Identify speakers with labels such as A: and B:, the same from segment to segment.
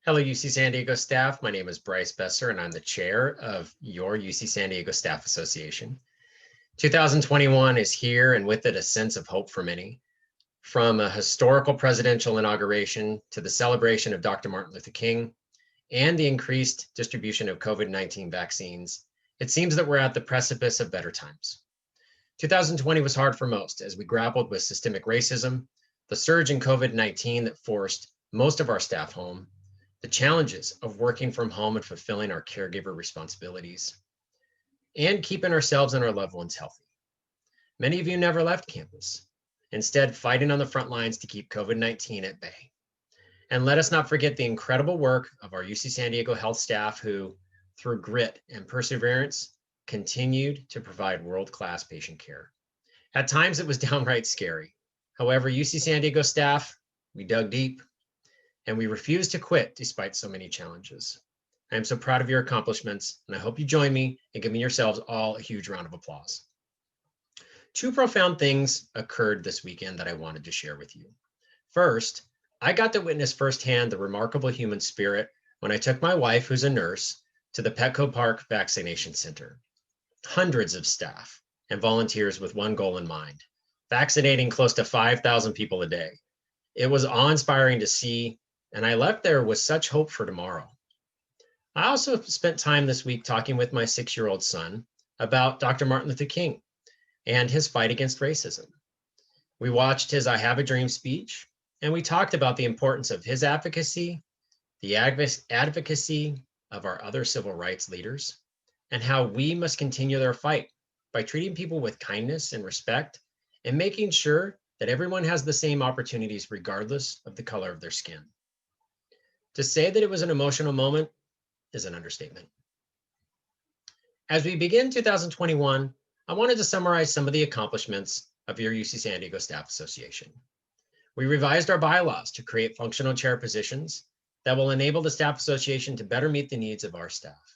A: Hello, UC San Diego staff. My name is Bryce Besser, and I'm the chair of your UC San Diego Staff Association. 2021 is here, and with it, a sense of hope for many. From a historical presidential inauguration to the celebration of Dr. Martin Luther King and the increased distribution of COVID-19 vaccines, it seems that we're at the precipice of better times. 2020 was hard for most as we grappled with systemic racism, the surge in COVID-19 that forced most of our staff home, the challenges of working from home and fulfilling our caregiver responsibilities, and keeping ourselves and our loved ones healthy. Many of you never left campus, instead fighting on the front lines to keep COVID-19 at bay. And let us not forget the incredible work of our UC San Diego health staff who, through grit and perseverance, continued to provide world-class patient care. At times, it was downright scary. However, UC San Diego staff, we dug deep, and we refuse to quit despite so many challenges. I am so proud of your accomplishments, and I hope you join me in giving yourselves all a huge round of applause. Two profound things occurred this weekend that I wanted to share with you. First, I got to witness firsthand the remarkable human spirit when I took my wife, who's a nurse, to the Petco Park Vaccination Center. Hundreds of staff and volunteers with one goal in mind, vaccinating close to 5,000 people a day. It was awe-inspiring to see, and I left there with such hope for tomorrow. I also spent time this week talking with my 6-year-old son about Dr. Martin Luther King and his fight against racism. We watched his I Have a Dream speech, and we talked about the importance of his advocacy, the advocacy of our other civil rights leaders, and how we must continue their fight by treating people with kindness and respect and making sure that everyone has the same opportunities regardless of the color of their skin. To say that it was an emotional moment is an understatement. As we begin 2021, I wanted to summarize some of the accomplishments of your UC San Diego Staff Association. We revised our bylaws to create functional chair positions that will enable the Staff Association to better meet the needs of our staff.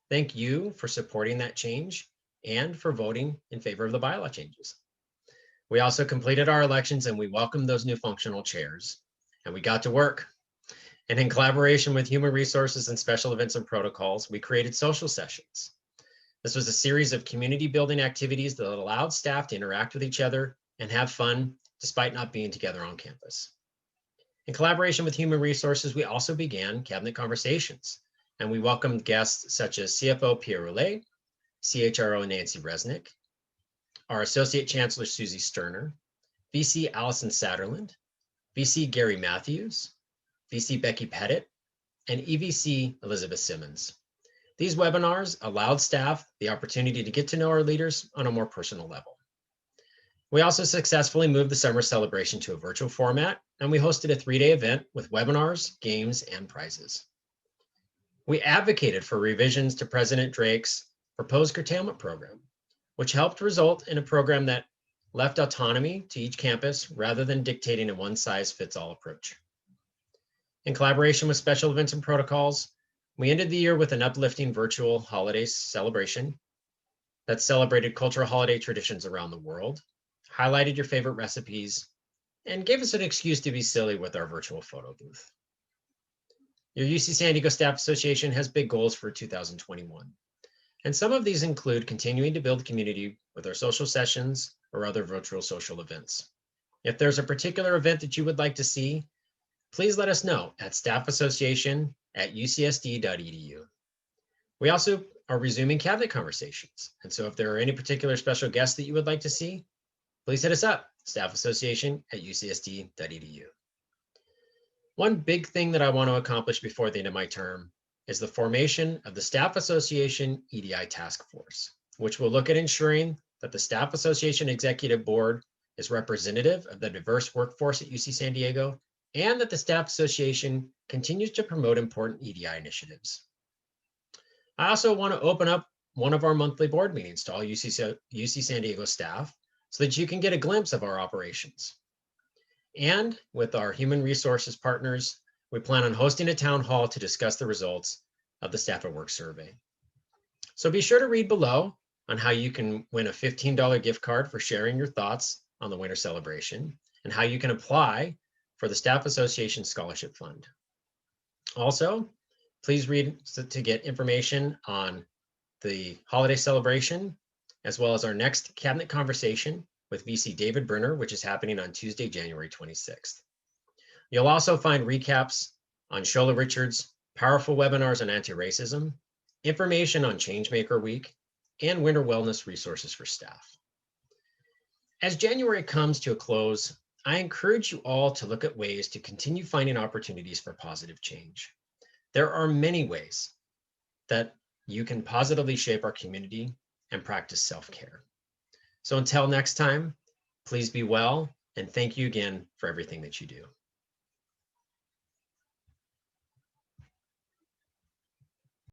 A: Thank you for supporting that change and for voting in favor of the bylaw changes. We also completed our elections and we welcomed those new functional chairs, and we got to work. And in collaboration with Human Resources and Special Events and Protocols, we created social sessions. This was a series of community building activities that allowed staff to interact with each other and have fun despite not being together on campus. In collaboration with Human Resources, we also began cabinet conversations, and we welcomed guests such as CFO Pierre Roulet, CHRO Nancy Resnick, our Associate Chancellor Susie Sterner, VC Allison Satterland, VC Gary Matthews, VC Becky Pettit, and EVC Elizabeth Simmons. These webinars allowed staff the opportunity to get to know our leaders on a more personal level. We also successfully moved the summer celebration to a virtual format, and we hosted a 3-day event with webinars, games, and prizes. We advocated for revisions to President Drake's proposed curtailment program, which helped result in a program that left autonomy to each campus rather than dictating a one-size-fits-all approach. In collaboration with Special Events and Protocols, we ended the year with an uplifting virtual holiday celebration that celebrated cultural holiday traditions around the world, highlighted your favorite recipes, and gave us an excuse to be silly with our virtual photo booth. Your UC San Diego Staff Association has big goals for 2021, and some of these include continuing to build community with our social sessions or other virtual social events. If there's a particular event that you would like to see, please let us know at staffassociation@ucsd.edu. We also are resuming cabinet conversations, and so if there are any particular special guests that you would like to see, please hit us up, staffassociation@ucsd.edu. One big thing that I want to accomplish before the end of my term is the formation of the Staff Association EDI Task Force, which will look at ensuring that the Staff Association Executive Board is representative of the diverse workforce at UC San Diego, and that the Staff Association continues to promote important EDI initiatives. I also want to open up one of our monthly board meetings to all UC San Diego staff so that you can get a glimpse of our operations. And with our human resources partners, we plan on hosting a town hall to discuss the results of the Staff at Work survey. So be sure to read below on how you can win a $15 gift card for sharing your thoughts on the winter celebration and how you can apply for the Staff Association Scholarship Fund. Also, please read to get information on the holiday celebration, as well as our next cabinet conversation with VC David Brunner, which is happening on Tuesday, January 26th. You'll also find recaps on Shola Richards' powerful webinars on anti-racism, information on Changemaker Week, and winter wellness resources for staff. As January comes to a close, I encourage you all to look at ways to continue finding opportunities for positive change. There are many ways that you can positively shape our community and practice self-care. So until next time, please be well, and thank you again for everything that you do.